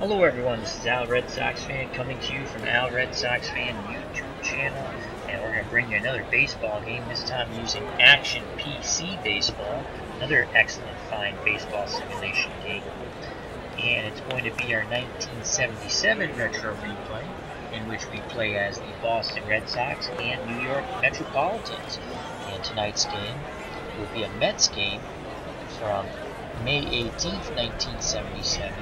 Hello everyone, this is Al Red Sox Fan coming to you from Al Red Sox Fan YouTube channel, and we're going to bring you another baseball game, this time using Action PC Baseball, another excellent fine baseball simulation game. And it's going to be our 1977 retro replay, in which we play as the Boston Red Sox and New York Metropolitans. And tonight's game will be a Mets game from May 18th, 1977.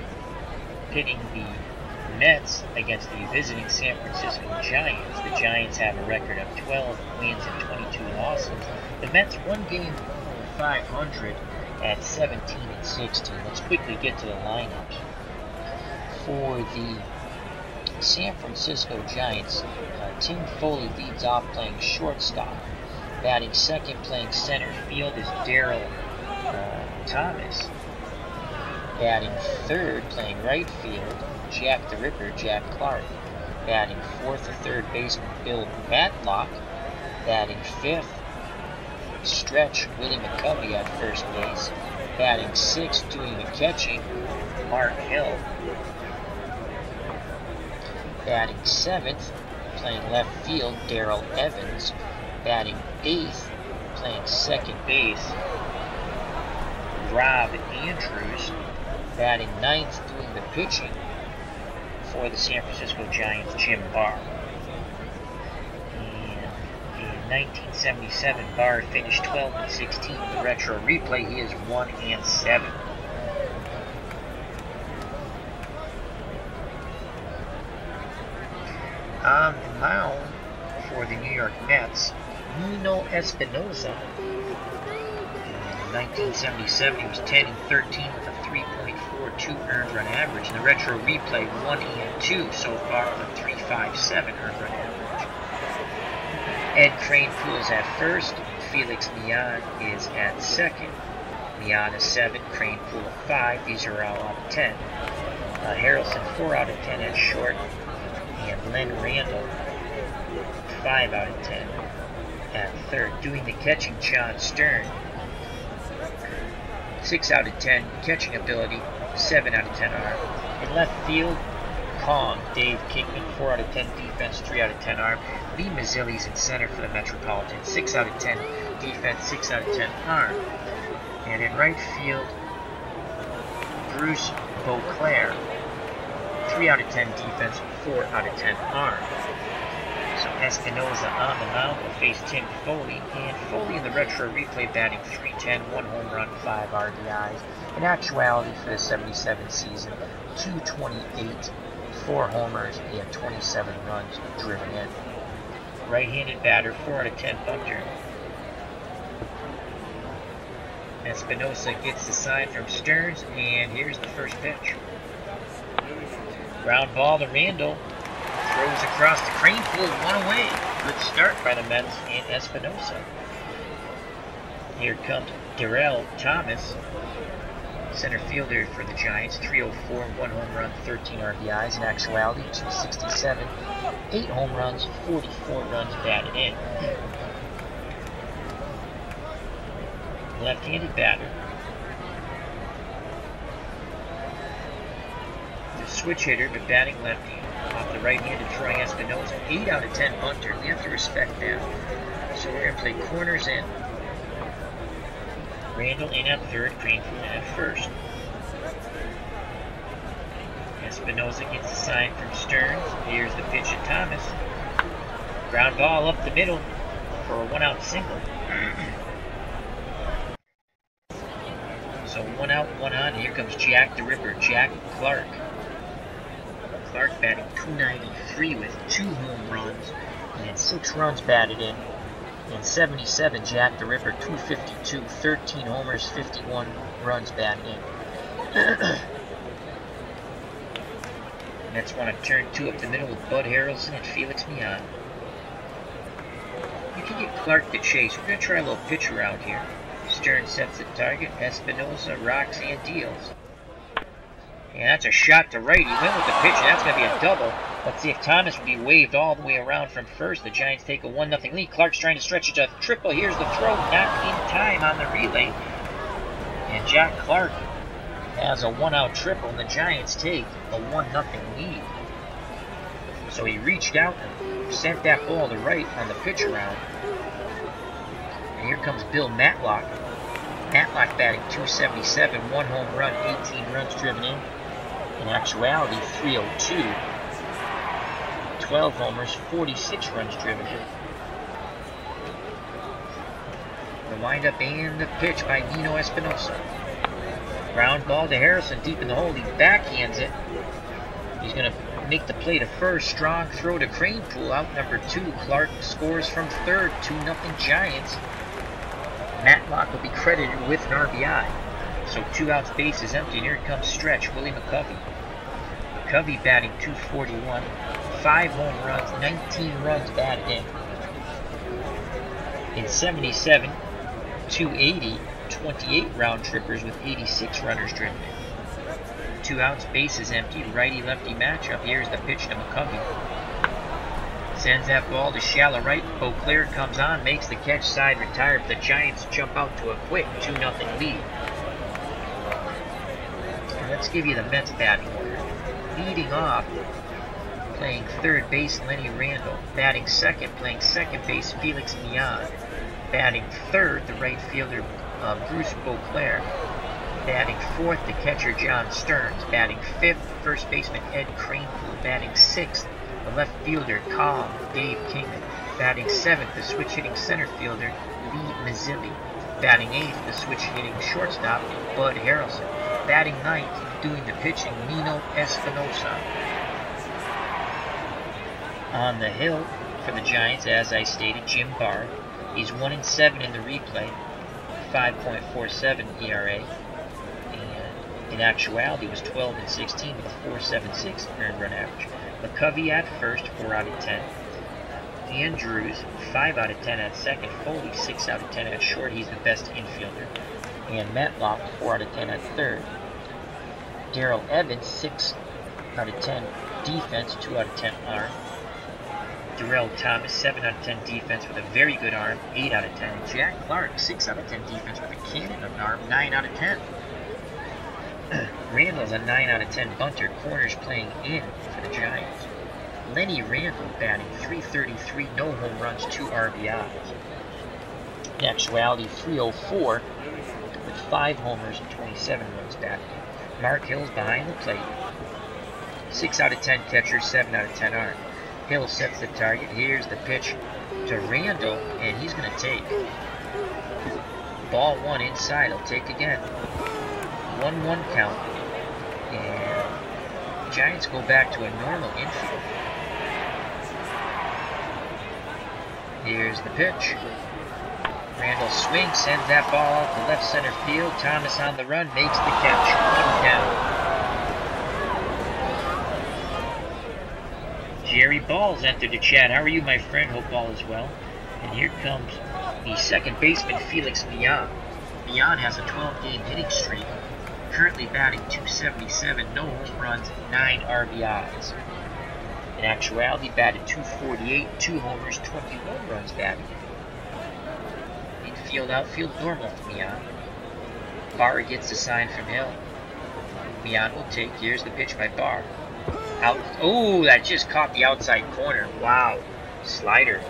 Pitting the Mets against the visiting San Francisco Giants. The Giants have a record of 12 wins and 22 losses. The Mets one game over 500 at 17-16. Let's quickly get to the lineups. For the San Francisco Giants, Tim Foley leads off playing shortstop. Batting second, playing center field, is Daryl Thomas. Batting third, playing right field, Jack the Ripper, Jack Clark. Batting fourth, the third baseman, Bill Matlock. Batting fifth, stretch, Willie McCovey at first base. Batting sixth, doing the catching, Mark Hill. Batting seventh, playing left field, Darrell Evans. Batting eighth, playing second base, Rob Andrews. Batting ninth, doing the pitching for the San Francisco Giants, Jim Barr. And in 1977, Barr finished 12-16. The retro replay, he is 1-7. On the mound for the New York Mets, Nino Espinosa. In 1977, he was 10-13 with a 3.42 earned run average. In the retro replay, 1-2 so far with a 3.57 earned run average. Ed Kranepool is at first. Felix Millan is at second. Millan is 7, Kranepool 5. These are all out of 10. Harrelson 4 out of 10 at short. And Len Randall 5 out of 10 at third. Doing the catching, John Stern. 6 out of 10 catching ability, 7 out of 10 arm. In left field, Kong, Dave Kingman, 4 out of 10 defense, 3 out of 10 arm. Lee Mazzilli's in center for the Metropolitans, 6 out of 10 defense, 6 out of 10 arm. And in right field, Bruce Beauclair, 3 out of 10 defense, 4 out of 10 arm. So Espinosa on the mound will face Tim Foley, and Foley in the retro replay batting .310, 1 home run, 5 RBIs. In actuality for the 77 season, .228, 4 homers, and 27 runs driven in. Right-handed batter, 4 out of 10 bunter. Espinosa gets the sign from Stearns, and here's the first pitch. Ground ball to Randall. Throws across the Kranepool, 1 away. Good start by the Mets and Espinosa. Here comes Darrell Thomas, center fielder for the Giants, 304, 1 home run, 13 RBIs. In actuality, 267, 8 home runs, 44 runs batted in. Left-handed batter. The switch hitter, but batting lefty. Off the right-handed Troy Espinosa, 8 out of 10 bunter. We have to respect that. So we're going to play corners in. Randall in at third, Kranepool in at first. Espinosa gets the sign from Stearns. Here's the pitch at Thomas. Ground ball up the middle for a 1-out single. So 1 out, 1 on. Here comes Jack the Ripper, Jack Clark. Clark batting .293 with 2 home runs and 6 runs batted in. In 77, Jack the Ripper, .252, 13 homers, 51 runs batted in. Mets want to turn 2 up the middle with Bud Harrelson and Felix Millan. You can get Clark to chase. We're going to try a little pitch around here. Stern sets the target. Espinosa rocks and deals. And that's a shot to right. He went with the pitch, and that's going to be a double. Let's see if Thomas will be waved all the way around from first. The Giants take a 1-0 lead. Clark's trying to stretch it to a triple. Here's the throw, not in time on the relay. And Jack Clark has a 1-out triple, and the Giants take a 1-0 lead. So he reached out and sent that ball to right on the pitch around. And here comes Bill Matlock. Matlock batting .277, 1 home run, 18 runs driven in. In actuality, .302, 12 homers, 46 runs driven in. The windup and the pitch by Nino Espinosa. Ground ball to Harrelson deep in the hole. He backhands it. He's going to make the play to first. Strong throw to Kranepool. Out number 2. Clark scores from third. 2-0 Giants. Matlock will be credited with an RBI. So 2 outs, base is empty. And here comes stretch. Willie McCovey. McCovey batting .241. 5 home runs. 19 runs batted in. In 77, 280. 28 round trippers with 86 runners driven in. 2 outs, bases empty, righty-lefty matchup. Here's the pitch to McCovey. Sends that ball to shallow right. Beauclair comes on, makes the catch, side retired. The Giants jump out to a quick 2-0 lead. And let's give you the Mets batting order. Leading off, playing third base, Lenny Randle. Batting second, playing second base, Felix Millan. Batting third, the right fielder, Bruce Beauclair. Batting fourth, the catcher John Stearns. Batting fifth, first baseman Ed Kranepool. Batting sixth, the left fielder calm Dave Kingman. Batting seventh, the switch-hitting center fielder Lee Mazzilli. Batting eighth, the switch-hitting shortstop Bud Harrelson. Batting ninth, doing the pitching Nino Espinosa. On the hill for the Giants, as I stated, Jim Bard. He's 1-7 in the replay. 5.47 ERA, and in actuality was 12-16 with a 4.76 earned run average. McCovey at first, 4 out of 10. Andrews, 5 out of 10 at second. Foley, 6 out of 10 at short. He's the best infielder. And Matlock, 4 out of 10 at third. Darrell Evans, 6 out of 10 defense, 2 out of 10 arm. Darrell Thomas, 7 out of 10 defense with a very good arm, 8 out of 10. Jack Clark, 6 out of 10 defense with a cannon of an arm, 9 out of 10. Randall's a 9 out of 10 bunter, corners playing in for the Giants. Lenny Randle batting .333, no home runs, 2 RBIs. In actuality, .304 with 5 homers and 27 runs batted in. Mark Hill's behind the plate, 6 out of 10 catcher, 7 out of 10 arm. Hill sets the target. Here's the pitch to Randall, and he's going to take. Ball 1 inside. He'll take again. 1-1 count. And the Giants go back to a normal infield. Here's the pitch. Randall swings, sends that ball out to left center field. Thomas on the run, makes the catch. 1 down. Jerry Balls entered the chat. How are you, my friend? Hope all is well. And here comes the second baseman, Felix Millan. Millan has a 12-game hitting streak. Currently batting .277, no home runs, 9 RBIs. In actuality, batted .248, 2 homers, 21 runs batted. Infield, outfield, normal for Millan. Barr gets the sign from Hill. Millan will take. Here's the pitch by Barr. Out. Oh, that just caught the outside corner. Wow. Slider.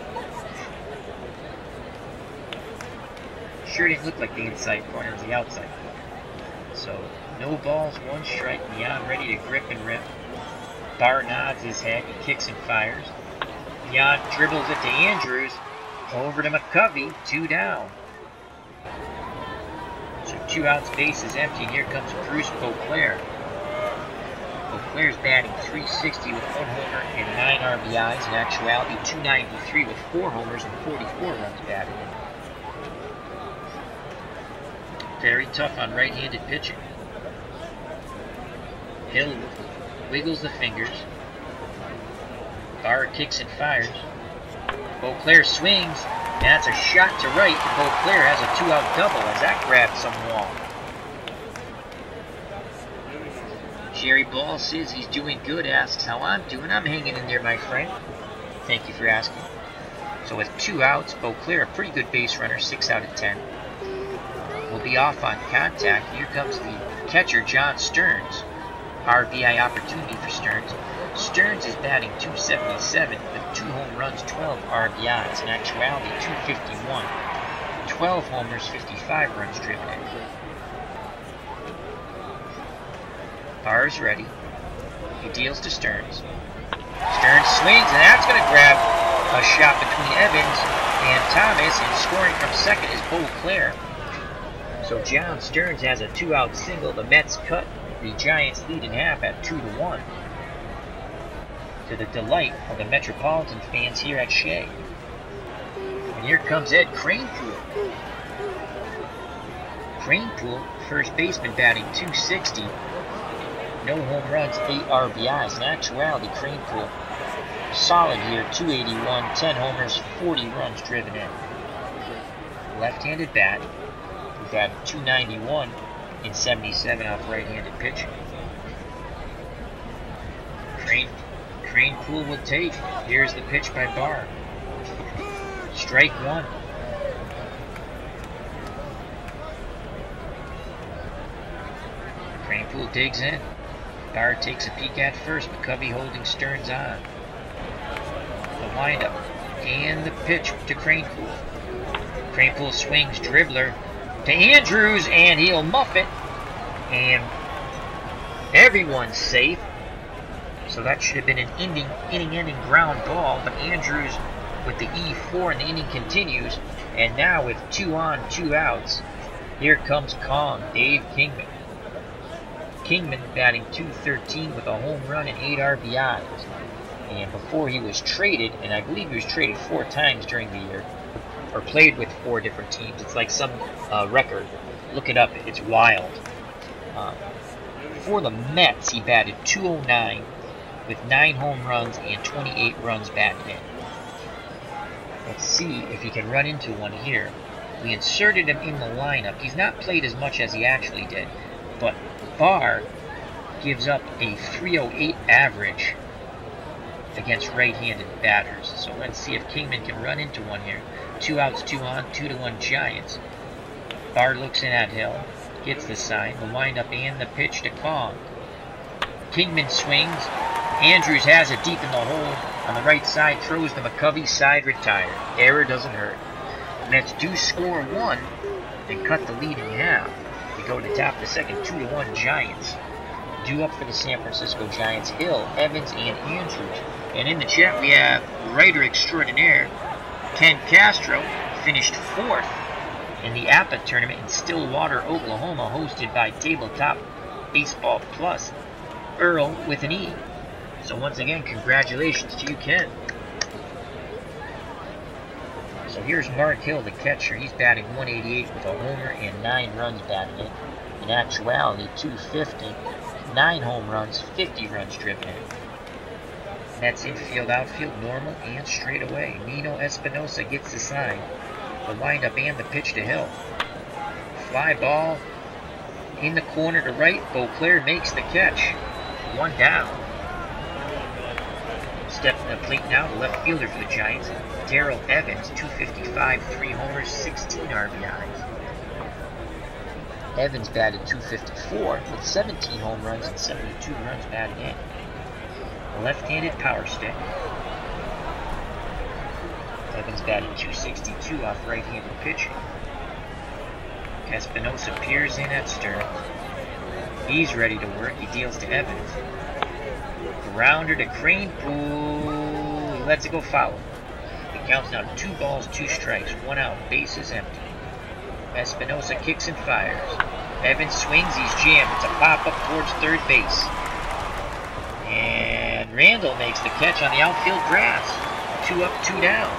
Sure didn't look like the inside corner. It was the outside corner. So, no balls, 1 strike. Millan ready to grip and rip. Barr nods his head. He kicks and fires. Millan dribbles it to Andrews. Over to McCovey. 2 down. So 2 outs, base is empty. And here comes Bruce Beauclair. Beauclair's batting .360 with 1 homer and 9 RBIs. In actuality, .293 with 4 homers and 44 runs batted in. Very tough on right-handed pitching. Hill wiggles the fingers. Barr kicks and fires. Beauclair swings. That's a shot to right. Beauclair has a 2-out double as that grabs some wall. Jerry Ball says he's doing good, asks how I'm doing. I'm hanging in there, my friend. Thank you for asking. So with 2 outs, Beauclair, a pretty good base runner, 6 out of 10. Will be off on contact. Here comes the catcher, John Stearns. RBI opportunity for Stearns. Stearns is batting .277 with 2 home runs, 12 RBIs. In actuality, .251. 12 homers, 55 runs driven in. Barr's ready. He deals to Stearns. Stearns swings, and that's going to grab a shot between Evans and Thomas, and scoring from second is Beauclair. So John Stearns has a 2-out single. The Mets cut the Giants' lead in half at 2-1. To the delight of the Metropolitan fans here at Shea. And here comes Ed Kranepool. Kranepool, first baseman, batting .260. No home runs, 8 RBIs. In actuality, Kranepool solid here, .281, 10 homers, 40 runs driven in. Left-handed bat, who batted .291 in 77 off right-handed pitching. Kranepool will take. Here's the pitch by Barr. Strike one. Kranepool digs in. Barr takes a peek at first. McCovey holding Stearns on. The windup and the pitch to Kranepool. Kranepool swings, dribbler to Andrews, and he'll muff it. And everyone's safe. So that should have been an inning-ending ground ball, but Andrews with the E4 and the inning continues. And now with 2 on, 2 outs, here comes Kong, Dave Kingman. Kingman batting .213 with a home run and 8 RBIs. And before he was traded, and I believe he was traded 4 times during the year, or played with 4 different teams. It's like some record. Look it up. It's wild. For the Mets, he batted .209 with 9 home runs and 28 runs batted in. Let's see if he can run into one here. We inserted him in the lineup. He's not played as much as he actually did, but Barr gives up a .308 average against right-handed batters. So let's see if Kingman can run into one here. 2 outs, 2 on, 2-1 Giants. Barr looks in at Hill, gets the sign, the windup and the pitch to Kong. Kingman swings. Andrews has it deep in the hole on the right side, throws to McCovey, side retired. Error doesn't hurt. The Mets do score 1 and cut the lead in half. We go to top of the second, 2-1 Giants. Due up for the San Francisco Giants, Hill, Evans, and Andrews. And in the chat we have writer extraordinaire Ken Castro, finished 4th in the APA tournament in Stillwater, Oklahoma, hosted by Tabletop Baseball Plus, Earl with an E. So once again, congratulations to you, Ken. So here's Mark Hill, the catcher. He's batting .188 with a homer and 9 runs batted in. In actuality, .250, 9 home runs, 50 runs driven in. Mets infield, outfield, normal and straight away. Nino Espinosa gets the sign. The windup and the pitch to Hill. Fly ball in the corner to right. Beauclair makes the catch. 1 down. Stepping the plate now, the left fielder for the Giants, Darrell Evans, .255, 3 homers, 16 RBIs. Evans batted .254 with 17 home runs and 72 runs batted in. A left-handed power stick. Evans batted .262 off right-handed pitching. Espinosa peers in at Stearns. He's ready to work. He deals to Evans. Grounder to Kranepool. He lets it go foul. It counts now 2 balls, 2 strikes, 1 out, bases empty. Espinosa kicks and fires. Evans swings, he's jammed. It's a pop-up towards third base. And Randall makes the catch on the outfield grass. 2 up, 2 down.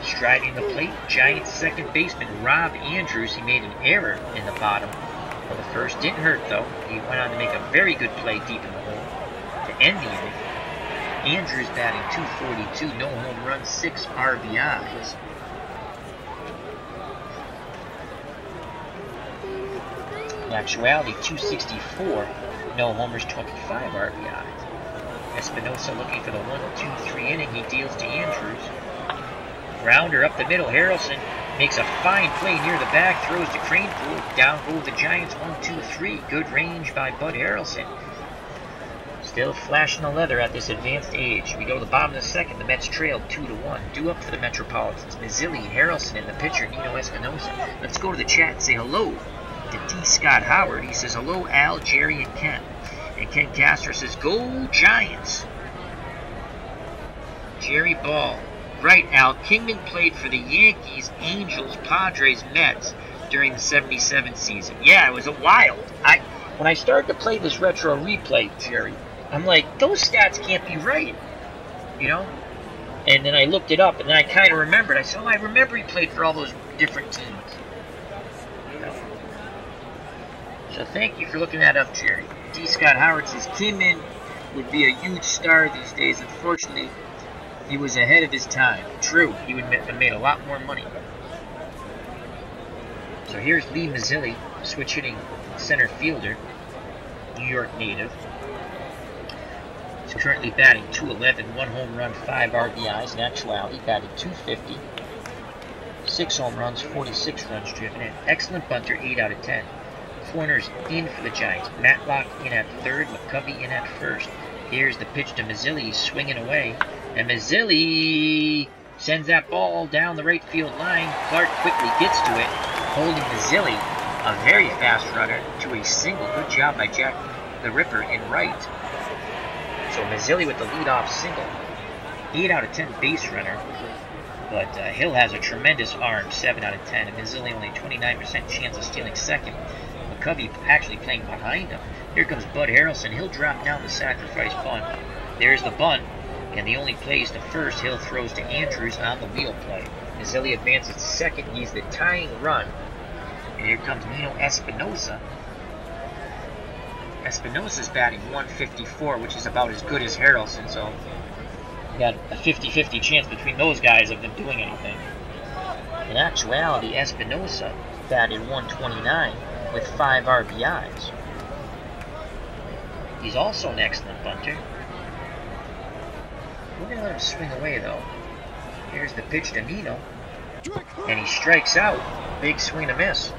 Striding the plate, Giants second baseman Rob Andrews. He made an error in the bottom of the first. Didn't hurt though. He went on to make a very good play deep in the hole to end the inning. Andrews batting .242, no home runs, 6 RBIs. In actuality, .264, no homers, 25 RBIs. Espinosa looking for the 1-2-3 inning. He deals to Andrews. Grounder up the middle. Harrelson Makes a fine play near the back, throws to Kranepool. Down go the Giants, 1-2-3. Good range by Bud Harrelson. Still flashing the leather at this advanced age. We go to the bottom of the second. The Mets trailed 2-1. Due up for the Metropolitans. Mazzilli, Harrelson, and the pitcher Nino Espinosa. Let's go to the chat and say hello to D. Scott Howard. He says hello, Al, Jerry, and Ken. And Ken Castro says go Giants. Jerry Ball. Right, Al. Kingman played for the Yankees, Angels, Padres, Mets during the 77 season. Yeah, it was a wild. When I started to play this retro replay, Jerry, I'm like, those stats can't be right, you know? And then I looked it up, and then I kind of remembered. I said, oh, I remember he played for all those different teams. You know? So thank you for looking that up, Jerry. D. Scott Howard says, Kingman would be a huge star these days. Unfortunately, he was ahead of his time. True, he would have made a lot more money. So here's Lee Mazzilli, switch hitting center fielder, New York native. He's currently batting .211, 1 home run, 5 RBIs. In actuality, batting .250, 6 home runs, 46 runs driven, and excellent bunter, 8 out of 10. Corners in for the Giants. Matlock in at third, McCovey in at first. Here's the pitch to Mazzilli, he's swinging away, and Mazzilli sends that ball down the right field line. Clark quickly gets to it, holding Mazzilli, a very fast runner, to a single. Good job by Jack the Ripper in right. So Mazzilli with the leadoff single. 8 out of 10 base runner. But Hill has a tremendous arm, 7 out of 10. And Mazzilli only 29% chance of stealing second. McCovey actually playing behind him. Here comes Bud Harrelson. He'll drop down the sacrifice bunt. There's the bunt. And the only play is to first. Hill throws to Andrews on the wheel play. Mazzilli advances to second. He's the tying run. And here comes Nino Espinosa. Espinosa's batting .154, which is about as good as Harrelson, so you got a 50-50 chance between those guys of them doing anything. In actuality, Espinosa batted .129 with 5 RBIs. He's also an excellent bunter. We're going to let him swing away, though. Here's the pitch to Nino, and he strikes out. Big swing and a miss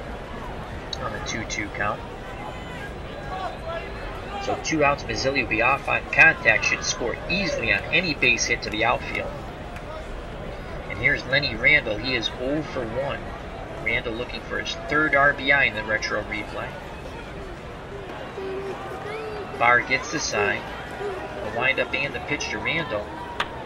on the 2-2 count. So 2 outs, Mazzilli will be off on contact, should score easily on any base hit to the outfield. And here's Lenny Randle. He is 0 for 1. Randle looking for his 3rd RBI in the retro replay. Barr gets the sign. The windup and the pitch to Randle.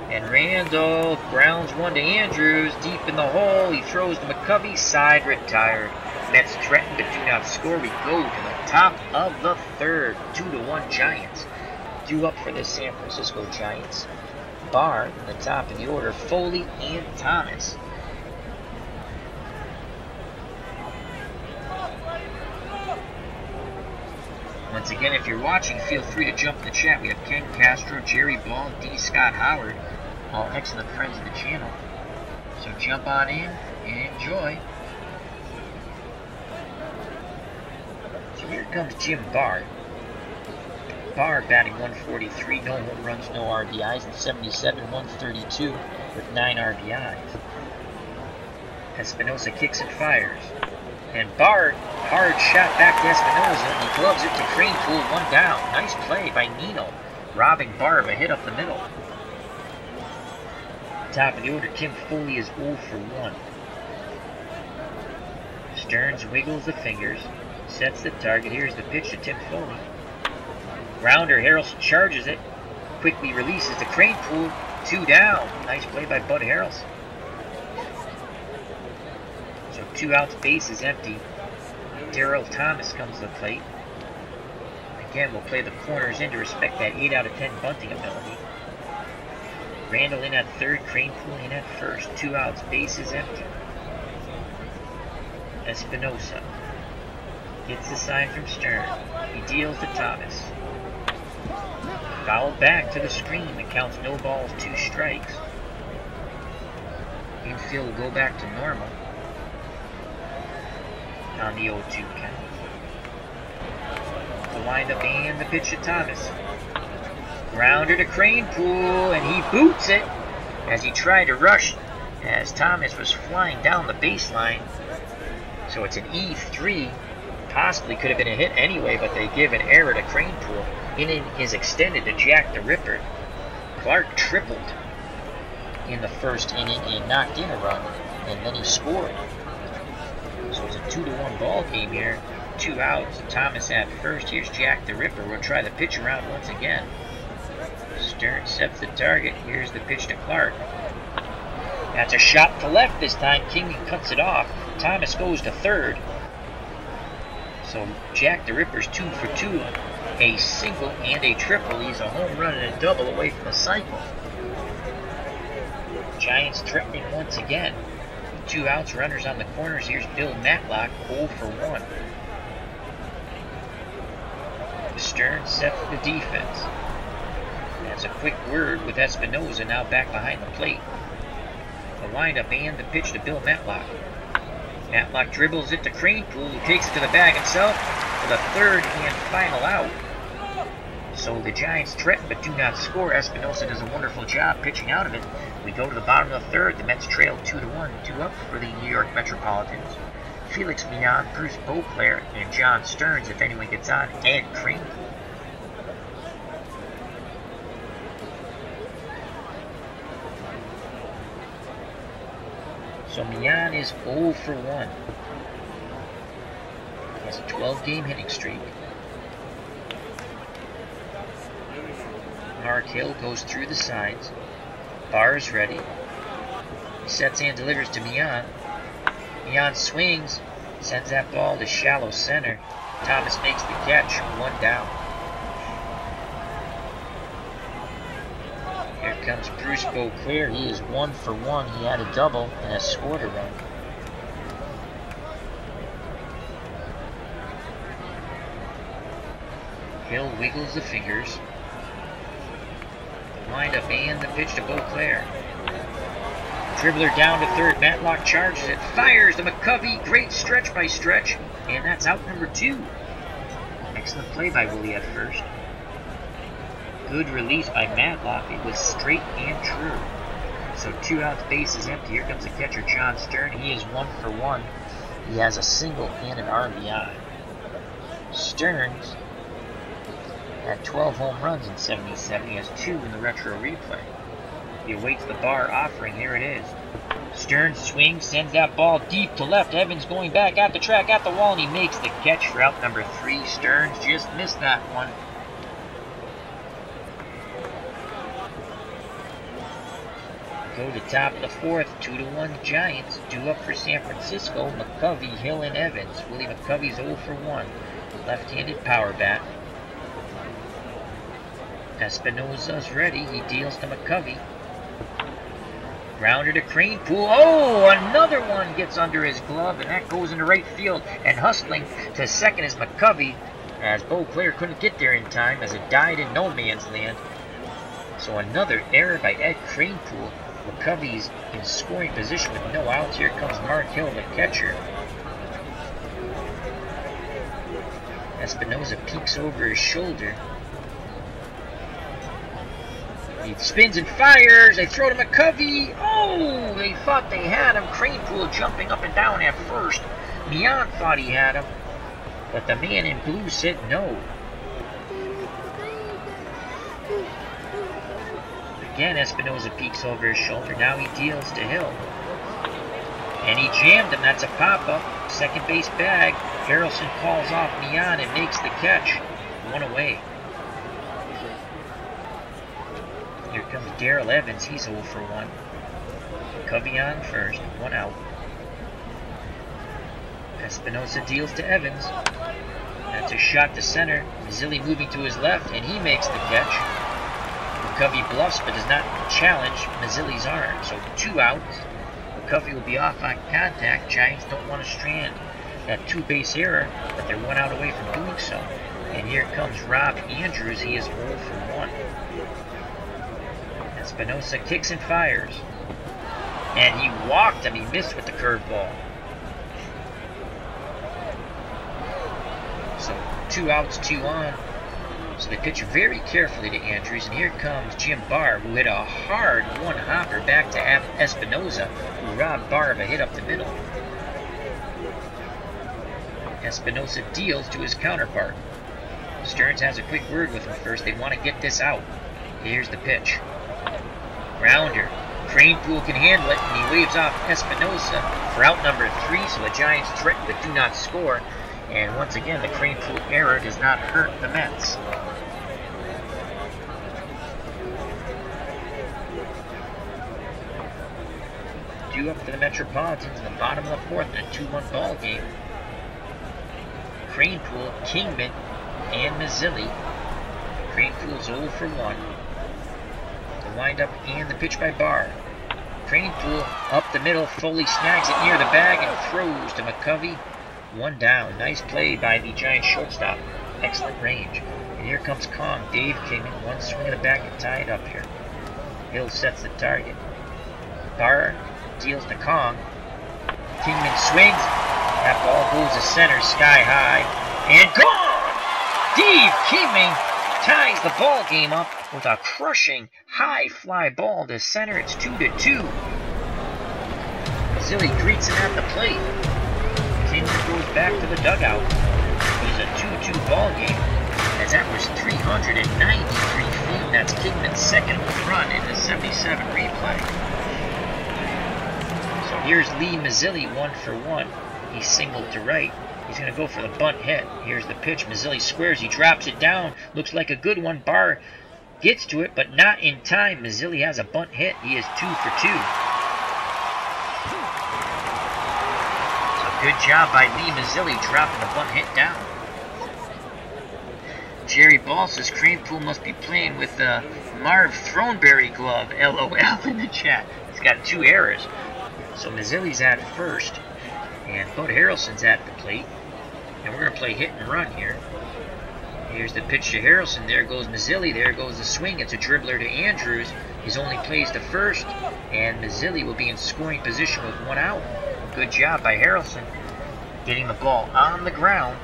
And Randle grounds one to Andrews. Deep in the hole. He throws to McCovey. Side retired. Mets threaten but do not score. We go to the top of the 3rd. 2-1 Giants. Due up for the San Francisco Giants. Barr in the top of the order. Foley and Thomas. Once again, if you're watching, feel free to jump in the chat. We have Ken Castro, Jerry Ball, D. Scott Howard, all excellent friends of the channel. So jump on in and enjoy. So here comes Jim Barr. Barr batting .143, no home runs, no RBIs, and 77, .132 with 9 RBIs. Espinosa kicks and fires. And Barr, hard shot back to Espinosa, and he gloves it to Kranepool, 1 down. Nice play by Nino, robbing Barr of a hit up the middle. Top of the order, Tim Foley is 0 for 1. Stearns wiggles the fingers, sets the target. Here's the pitch to Tim Foley. Grounder, Harrelson charges it, quickly releases to Kranepool, 2 down. Nice play by Bud Harrelson. So 2 outs, base is empty. Darrell Thomas comes to the plate. Again, we'll play the corners in to respect that 8 out of 10 bunting ability. Randle in at 3rd, Kranepool in at 1st. 2 outs, base is empty. Espinosa gets the sign from Stern. He deals to Thomas. Fouled back to the screen. It counts no balls, 2 strikes. Infield will go back to normal on the 0-2 count. The windup and the pitch to Thomas. Grounder to Kranepool, and he boots it as he tried to rush as Thomas was flying down the baseline. So it's an E3. Possibly could have been a hit anyway, but they give an error to Kranepool. Inning is extended to Jack the Ripper. Clark tripled in the first inning and knocked in a run, and then he scored. So it's a 2-1 ball game here. 2 outs. Thomas at first. Here's Jack the Ripper. We'll try the pitch around once again. Stern sets the target. Here's the pitch to Clark. That's a shot to left this time. King cuts it off. Thomas goes to third. So Jack the Ripper's 2 for 2. A single and a triple. He's a home run and a double away from a cycle. Giants threatening once again. 2 outs, runners on the corners. Here's Bill Matlock, 0 for 1. Stern sets the defense. That's a quick word with Espinosa now back behind the plate. The windup and the pitch to Bill Matlock. Matlock dribbles it to Kranepool, who takes it to the bag himself for the third and final out. So the Giants threaten but do not score. Espinosa does a wonderful job pitching out of it. We go to the bottom of the third. The Mets trail 2-1, 2 up for the New York Metropolitans. Felix Millan, Bruce Beauclair, and John Stearns, if anyone gets on, Ed Kranepool. So Millan is 0 for 1. He has a 12-game hitting streak. Mark Hill goes through the sides. Barr is ready. He sets and delivers to Millan. Millan swings, sends that ball to shallow center. Thomas makes the catch, 1 down. Here comes Bruce Beauclair. He is 1 for 1. He had a double and has scored a run. Hill wiggles the fingers. The windup and the pitch to Beauclair. Dribbler down to third. Matlock charges it. Fires to McCovey. Great stretch by Stretch. And that's out number 2. Excellent play by Willie at first. Good release by Matlock. It was straight and true. So 2 outs, base is empty. Here comes the catcher, John Stern. He is 1 for 1. He has a single and an RBI. Stearns had 12 home runs in 77. He has 2 in the retro replay. He awaits the Barr offering. Here it is. Stearns swings, sends that ball deep to left. Evans going back at the track, at the wall, and he makes the catch for out number 3. Stearns just missed that one. Go to top of the 4th, 2-1 Giants. Due up for San Francisco, McCovey, Hill, and Evans. Willie McCovey's 0 for 1. Left-handed power bat. Espinosa's ready. He deals to McCovey. Grounder to Kranepool. Oh, another one gets under his glove, and that goes into right field. And hustling to second is McCovey, as Beauclair couldn't get there in time, as it died in no man's land. So another error by Ed Kranepool. McCovey's in scoring position with no outs. Here comes Mark Hill, the catcher. Espinosa peeks over his shoulder. He spins and fires. They throw to McCovey. Oh, they thought they had him. Kranepool jumping up and down at first. Millan thought he had him, but the man in blue said no. Again, Espinosa peeks over his shoulder. Now he deals to Hill. And he jammed him. That's a pop-up. Second base bag. Harrelson calls off Millan and makes the catch. 1 away. Here comes Darrell Evans. He's 0 for 1. Covey on first. 1 out. Espinosa deals to Evans. That's a shot to center. Mazzilli moving to his left, and he makes the catch. McCovey bluffs but does not challenge Mazzilli's arm. So 2 outs. McCovey will be off on contact. Giants don't want to strand that 2-base error, but they're 1 out away from doing so. And here comes Rob Andrews. He is 0 for 1. Espinosa kicks and fires. And he walked him. He missed with the curveball. So 2 outs, 2 on. So they pitch very carefully to Andrews, and here comes Jim Barr, who hit a hard one-hopper back to Espinosa, who robbed Barr of a hit up the middle. Espinosa deals to his counterpart. Stearns has a quick word with him first. They want to get this out. Here's the pitch. Grounder. Kranepool can handle it, and he waves off Espinosa for out number 3, so the Giants threaten but do not score. And once again, the Kranepool error does not hurt the Mets. Due up for the Metropolitans in the bottom of the 4th in a 2-1 ball game. Kranepool, Kingman, and Mazzilli. Kranepool's 0 for 1. The windup and the pitch by Barr. Kranepool up the middle. Foley snags it near the bag and throws to McCovey. 1 down. Nice play by the Giants shortstop. Excellent range. And here comes Kong. Dave Kingman. 1 swing of the bat to tie it up here. Hill sets the target. Barr deals to Kong. Kingman swings. That ball goes to center, sky high, and gone! Dave Kingman ties the ball game up with a crushing high fly ball to center. It's 2-2. Mazzilli greets him at the plate. Kingman goes back to the dugout. It was a 2-2 ball game, as that was 393 feet. That's Kingman's second run in the 77 replay. So here's Lee Mazzilli 1 for 1. He singled to right. He's going to go for the bunt hit. Here's the pitch. Mazzilli squares. He drops it down. Looks like a good one. Barr gets to it, but not in time. Mazzilli has a bunt hit. He is 2 for 2. So good job by Lee Mazzilli dropping the bunt hit down. Jerry Ball says Kranepool must be playing with the Marv Throneberry glove. LOL in the chat. He's got 2 errors. So Mazzilli's at first. And Bud Harrelson's at the plate. And we're going to play hit and run here. Here's the pitch to Harrelson. There goes Mazzilli. There goes the swing. It's a dribbler to Andrews. His only plays to first. And Mazzilli will be in scoring position with 1 out. Good job by Harrelson getting the ball on the ground.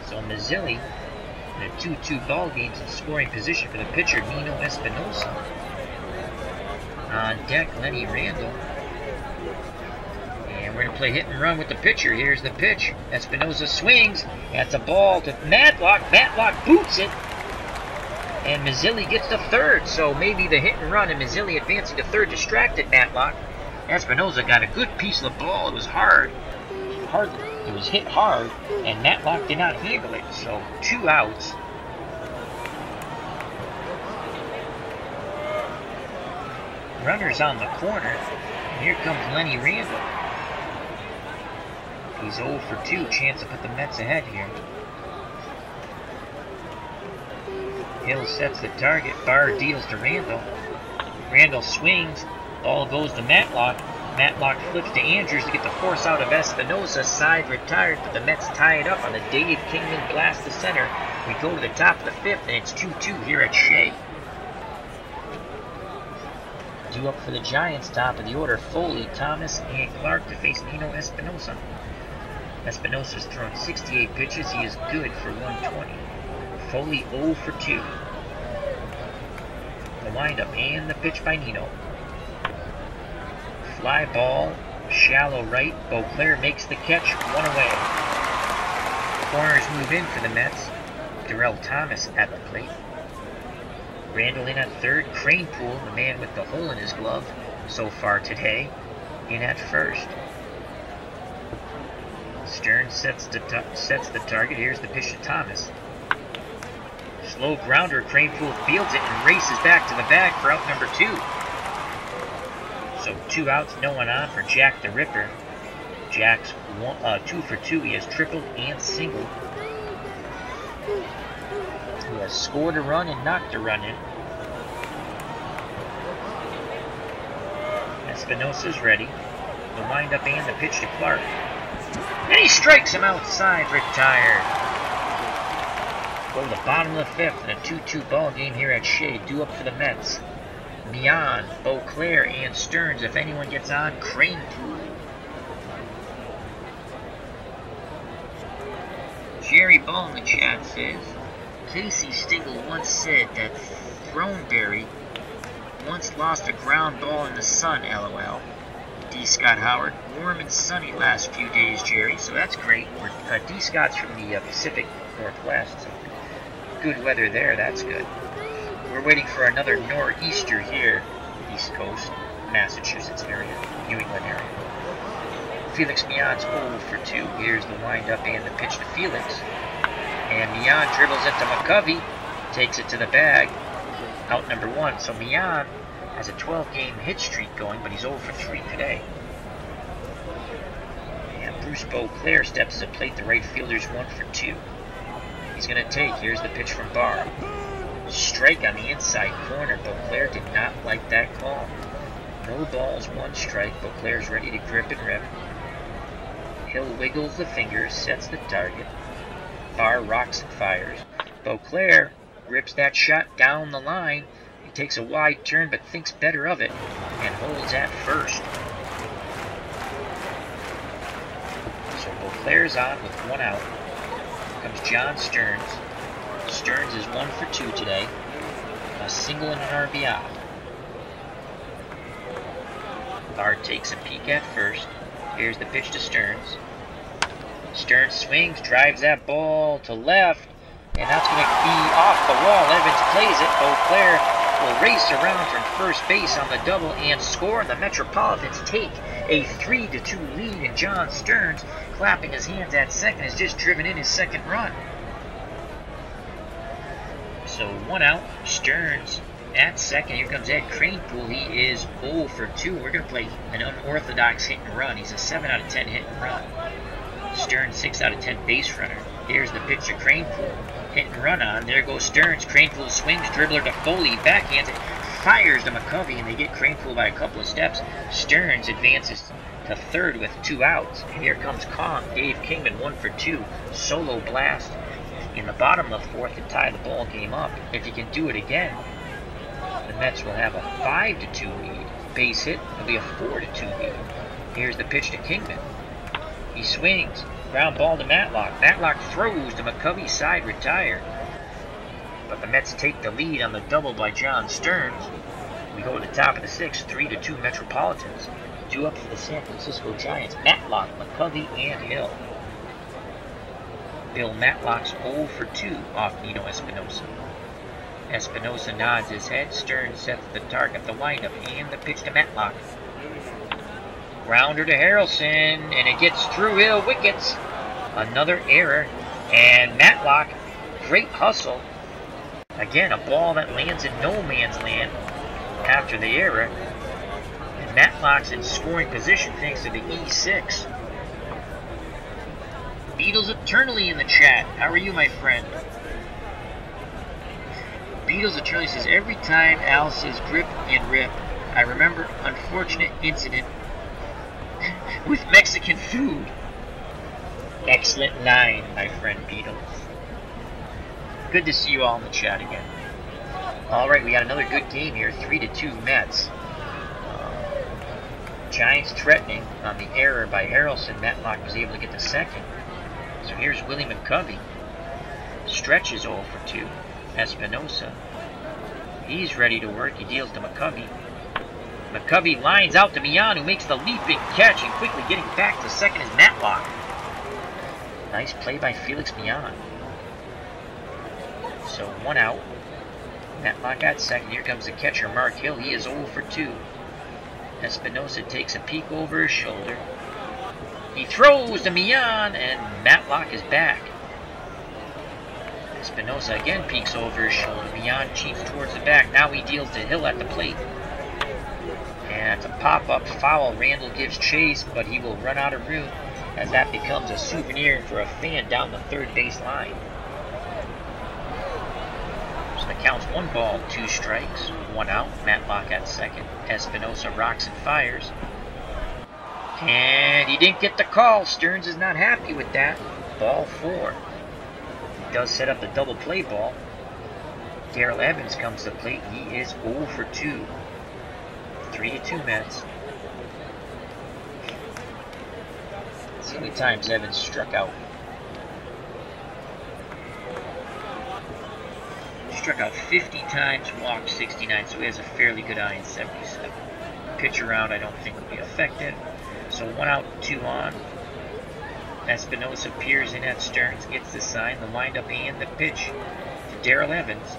So Mazzilli in a 2-2 ball game in scoring position for the pitcher, Nino Espinosa. On deck, Lenny Randall. And we're going to play hit and run with the pitcher. Here's the pitch. Espinosa swings. That's a ball to Matlock. Matlock boots it. And Mazzilli gets to third. So maybe the hit and run and Mazzilli advancing to third distracted Matlock. Espinosa got a good piece of the ball. It was hard. It was hit hard. And Matlock did not handle it. So 2 outs. Runner's on the corner. And here comes Lenny Randall. He's 0 for 2. Chance to put the Mets ahead here. Hill sets the target. Barr deals to Randall. Randall swings. Ball goes to Matlock. Matlock flips to Andrews to get the force out of Espinosa. Side retired, but the Mets tie it up on the Dave Kingman blast to center. We go to the top of the 5th, and it's 2-2 here at Shea. Due up for the Giants, top of the order, Foley, Thomas, and Clark to face Nino Espinosa. Espinosa's thrown 68 pitches. He is good for 120. Foley 0 for 2. The windup and the pitch by Nino. Fly ball, shallow right. Beauclair makes the catch, 1 away. Corners move in for the Mets. Darrell Thomas at the plate. Randall in at third. Kranepool, the man with the hole in his glove so far today, in at first. Stearns sets the target. Here's the pitch to Thomas. Slow grounder. Kranepool fields it and races back to the bag for out number 2. So 2 outs, no one on for Jack the Ripper. Jack's 2 for 2. He has tripled and singled. He has scored a run and knocked a run in. Espinosa's ready. The windup and the pitch to Clark. And he strikes him outside, retired. Go to the bottom of the 5th in a 2-2 ball game here at Shea. Due up for the Mets. Mian, Beauclair, and Stearns. If anyone gets on, Kranepool. Jerry Ball in the chat says, Casey Stengel once said that Throneberry once lost a ground ball in the sun, LOL. D. Scott Howard, warm and sunny last few days, Jerry, so that's great. D. Scott's from the Pacific Northwest, so good weather there, that's good. We're waiting for another nor'easter here, East Coast, Massachusetts area, New England area. Felix Mignon's 0 for 2. Here's the windup and the pitch to Felix. And Mignon dribbles into McCovey, takes it to the bag, out number 1. So Mignon has a 12-game hit streak going, but he's 0 for 3 today. And Bruce Beauclair steps to the plate. The right fielder's 1 for 2. He's going to take. Here's the pitch from Barr. Strike on the inside corner. Beauclair did not like that call. No balls, 1 strike. Beauclair's ready to grip and rip. Hill wiggles the fingers, sets the target. Barr rocks and fires. Beauclair rips that shot down the line. He takes a wide turn but thinks better of it and holds at first. So Beauclair's on with 1 out. Here comes John Stearns. Stearns is 1 for 2 today. A single and an RBI. Barr takes a peek at first. Here's the pitch to Stearns. Stearns swings, drives that ball to left, and that's going to be off the wall. Evans plays it. Beauclair will race around from first base on the double and score. The Metropolitans take a 3-2 lead, and John Stearns, clapping his hands at second, has just driven in his second run. So 1 out, Stearns at second. Here comes Ed Kranepool. He is 0 for 2. We're going to play an unorthodox hit and run. He's a 7 out of 10 hit and run. Stearns 6 out of 10 base runner. Here's the pitch to Kranepool. Hit and run on. There goes Stearns. Kranepool swings. Dribbler to Foley. Backhands it. Fires to McCovey, and they get Kranepool by a couple of steps. Stearns advances to third with 2 outs. And here comes Kong. Dave Kingman 1 for 2. Solo blast in the bottom of the 4th to tie the ball game up. If he can do it again, the Mets will have a 5-2 lead. Base hit will be a 4-2 lead. Here's the pitch to Kingman. He swings. Ground ball to Matlock. Matlock throws to McCovey's side, retired. But the Mets take the lead on the double by John Stearns. We go to the top of the 6th, 3-2 Metropolitans. 2 up for the San Francisco Giants. Matlock, McCovey, and Hill. Bill Matlock's 0 for 2 off Nino Espinosa. Espinosa nods his head. Stearns sets the target, the windup, and the pitch to Matlock. Grounder to Harrelson, and it gets through Hill wickets. Another error, and Matlock, great hustle. Again, a ball that lands in no man's land after the error. And Matlock's in scoring position thanks to the E6. Beatles Eternally in the chat. How are you, my friend? Beatles Eternally says, every time Al says grip and rip, I remember unfortunate incident with Mexican food. Excellent line, my friend Beatles. Good to see you all in the chat again. Alright, we got another good game here. 3-2 Mets. Giants threatening on the error by Harrelson. Matlock was able to get the second. So here's Willie McCovey. Stretches 0 for 2. Espinosa. He's ready to work. He deals to McCovey. McCovey lines out to Mignon, who makes the leaping catch, and quickly getting back to second is Matlock. Nice play by Felix Mignon. So 1 out. Matlock at second. Here comes the catcher, Mark Hill. He is 0 for 2. Espinosa takes a peek over his shoulder. He throws to Mignon, and Matlock is back. Espinosa again peeks over his shoulder. Mignon cheats towards the back. Now he deals to Hill at the plate. And it's a pop-up foul. Randall gives chase, but he will run out of room as that becomes a souvenir for a fan down the third base line. So the count's 1 ball, 2 strikes, 1 out. Matlock at second. Espinosa rocks and fires. And he didn't get the call. Stearns is not happy with that. Ball 4. He does set up the double play ball. Darrell Evans comes to the plate. He is 0 for 2. 3-2 Mets. Let's see how many times Evans struck out. struck out 50 times, walked 69, so he has a fairly good eye in 77. Pitch around I don't think will be effective. So 1 out, 2 on. Espinosa peers in at Stearns, gets the sign, the windup and the pitch to Darrell Evans.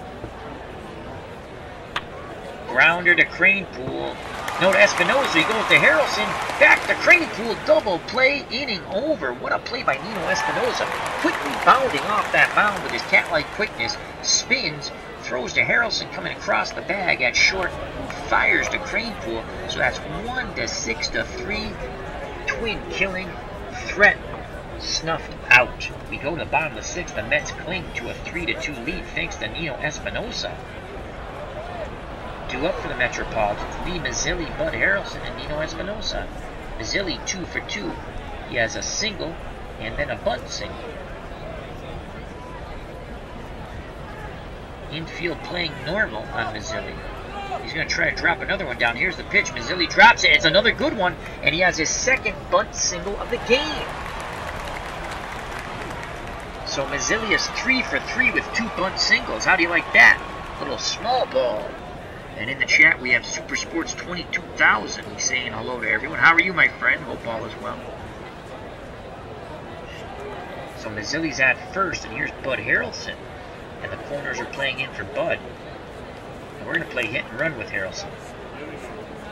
Grounder to Kranepool. No to Espinosa, he goes to Harrelson. Back to Kranepool, double play, inning over. What a play by Nino Espinosa. Quickly bounding off that mound with his cat-like quickness. Spins, throws to Harrelson coming across the bag at short. Fires to Kranepool. So that's 1-6-3. Twin killing threat snuffed out. We go to the bottom of the 6th. The Mets cling to a 3-2 lead thanks to Nino Espinosa. 2 up for the Metropolitans. Lee Mazzilli, Bud Harrelson, and Nino Espinosa. Mazzilli 2 for 2. He has a single and then a bunt single. Infield playing normal on Mazzilli. He's going to try to drop another one down. Here's the pitch. Mazzilli drops it. It's another good one, and he has his second bunt single of the game. So Mazzilli is 3 for 3 with 2 bunt singles. How do you like that? Little small ball. And in the chat we have Super Sports 22,000. He's saying hello to everyone. How are you, my friend? Hope all is well. So Mazzilli's at first, and here's Bud Harrelson. And the corners are playing in for Bud. And we're going to play hit and run with Harrelson.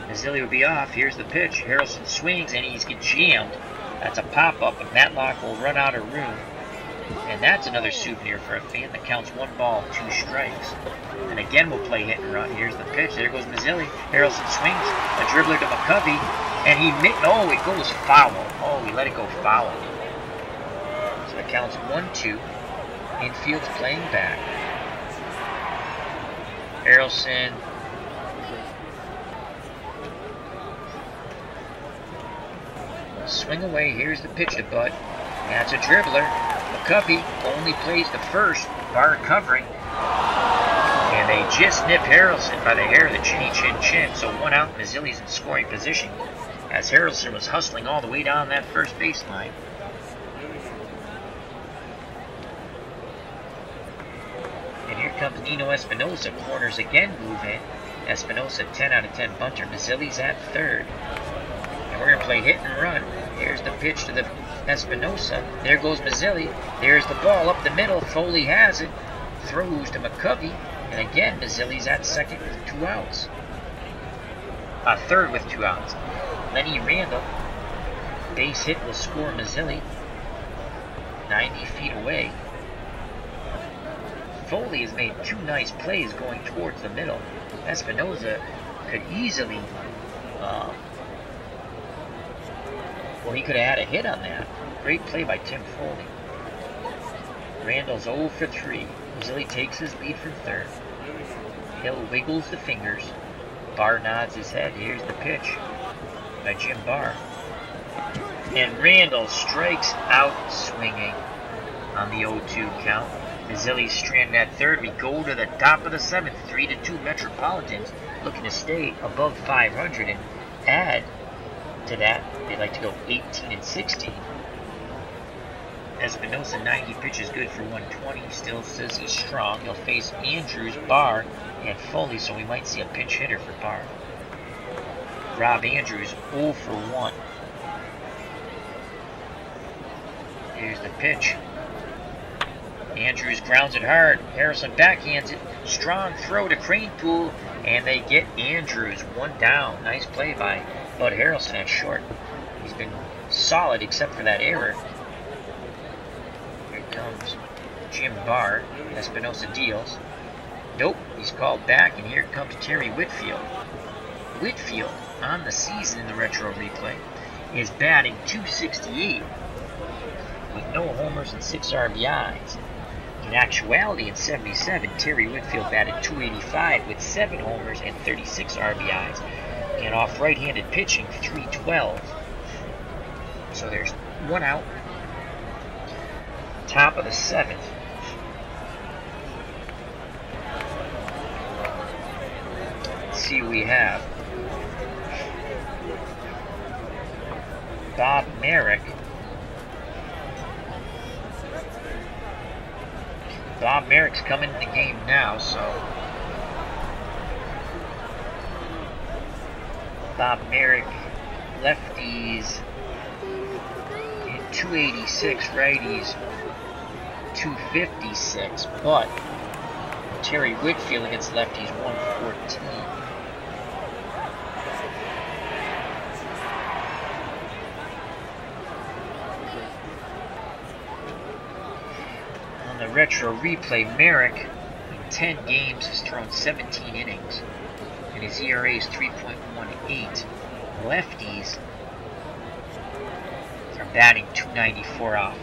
Mazzilli will be off. Here's the pitch. Harrelson swings, and he's gets jammed. That's a pop-up, and Matlock will run out of room. And that's another souvenir for a fan that counts 1 ball, 2 strikes. And again, we'll play hit and run. Here's the pitch. There goes Mazzilli. Harrelson swings. A dribbler to McCovey. And he oh, it goes foul. Oh, he let it go foul. So it counts 1-2. Infield's playing back. Harrelson. Swing away. Here's the pitch to Bud. That's a dribbler. McCovey only plays the first, Barr covering, and they just nip Harrelson by the hair of the chin. So 1 out, Mazzilli's in scoring position, as Harrelson was hustling all the way down that first baseline. And here comes Nino Espinosa, corners again move in. Espinosa 10 out of 10 bunter, Mazzilli's at third. And we're going to play hit and run. Here's the pitch to the Espinosa. There goes Mazzilli. There's the ball up the middle. Foley has it. Throws to McCovey. And again, Mazzilli's at second with 2 outs. Third with 2 outs. Lenny Randall. Base hit will score Mazzilli. 90 feet away. Foley has made 2 nice plays going towards the middle. Espinosa could easily... well, he could have had a hit on that. Great play by Tim Foley. Randall's 0 for 3. Mazzilli takes his lead from third. Hill wiggles the fingers. Barr nods his head. Here's the pitch by Jim Barr. And Randall strikes out swinging on the 0-2 count. Mazzilli stranded at third. We go to the top of the 7th. 3-2 Metropolitans looking to stay above 500 and add to that. They'd like to go 18-16. Espinosa, 90 pitches, good for 120. Still says he's strong. He'll face Andrews, Barr, and Foley, so we might see a pinch hitter for Barr. Rob Andrews, 0 for 1. Here's the pitch. Andrews grounds it hard. Harrison backhands it. Strong throw to Kranepool, and they get Andrews 1 down. Nice play by Bud Harrelson at short. He's been solid except for that error. Here comes Jim Barr. Espinosa deals. Nope, he's called back, and here comes Terry Whitfield. Whitfield, on the season in the retro replay, is batting .268 with no homers and 6 RBIs. In actuality, in 77, Terry Whitfield batted .285 with 7 homers and 36 RBIs. And off right-handed pitching, .312. So there's 1 out. Top of the 7th. Let's see what we have. Bob Merrick Bob Merrick's coming in the game now, so Bob Merrick, lefties in 286, righties 256, but Terry Whitfield against lefties 114. On the retro replay, Merrick in 10 games has thrown 17 innings, and his ERA is 3.18. Lefties are batting 294 off.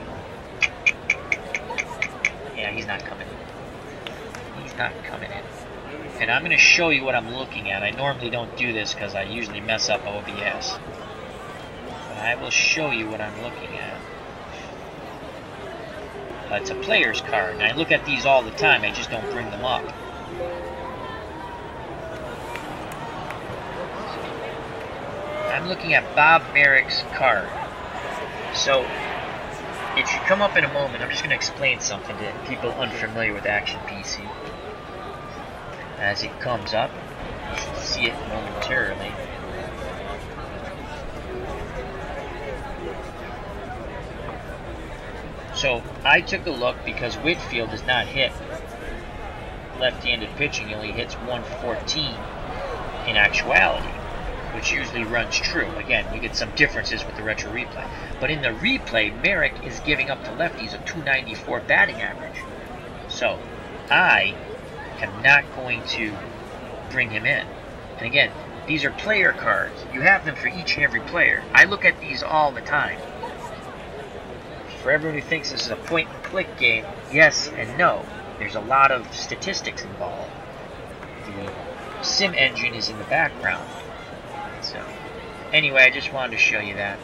Yeah, he's not coming in. He's not coming in. And I'm going to show you what I'm looking at. I normally don't do this because I usually mess up OBS. But I will show you what I'm looking at. It's a player's card, and I look at these all the time. I just don't bring them up. I'm looking at Bob Merrick's card. So, it should come up in a moment. I'm just going to explain something to people unfamiliar with Action PC. As it comes up, you should see it momentarily. So, I took a look because Whitfield does not hit left-handed pitching. He only hits 114 in actuality, which usually runs true. Again, you get some differences with the retro replay. But in the replay, Merrick is giving up to lefties a 294 batting average. So, I am not going to bring him in. And again, these are player cards. You have them for each and every player. I look at these all the time. For everyone who thinks this is a point-and-click game, yes and no. There's a lot of statistics involved. The sim engine is in the background. So, anyway, I just wanted to show you that.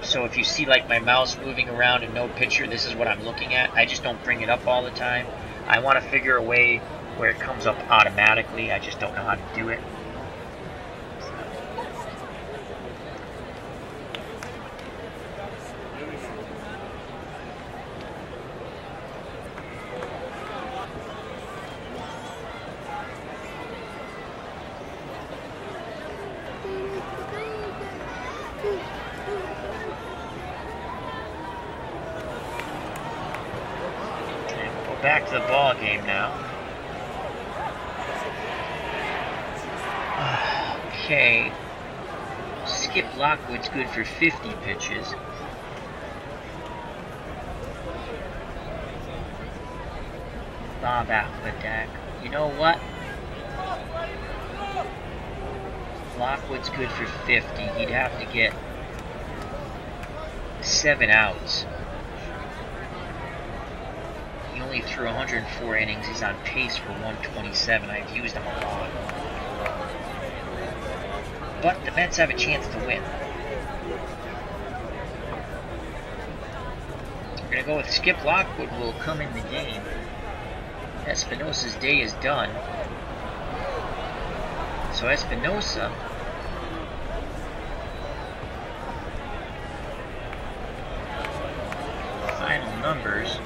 So if you see like my mouse moving around and no picture, this is what I'm looking at. I just don't bring it up all the time. I want to figure a way where it comes up automatically. I just don't know how to do it. Back to the ball game now. Okay. Skip Lockwood's good for 50 pitches. Bob Alcladac. You know what? Lockwood's good for 50. He'd have to get 7 outs. He only threw 104 innings. He's on pace for 127. I've used him a lot. But the Mets have a chance to win. We're going to go with Skip Lockwood will come in the game. Espinosa's day is done. So Espinosa final numbers.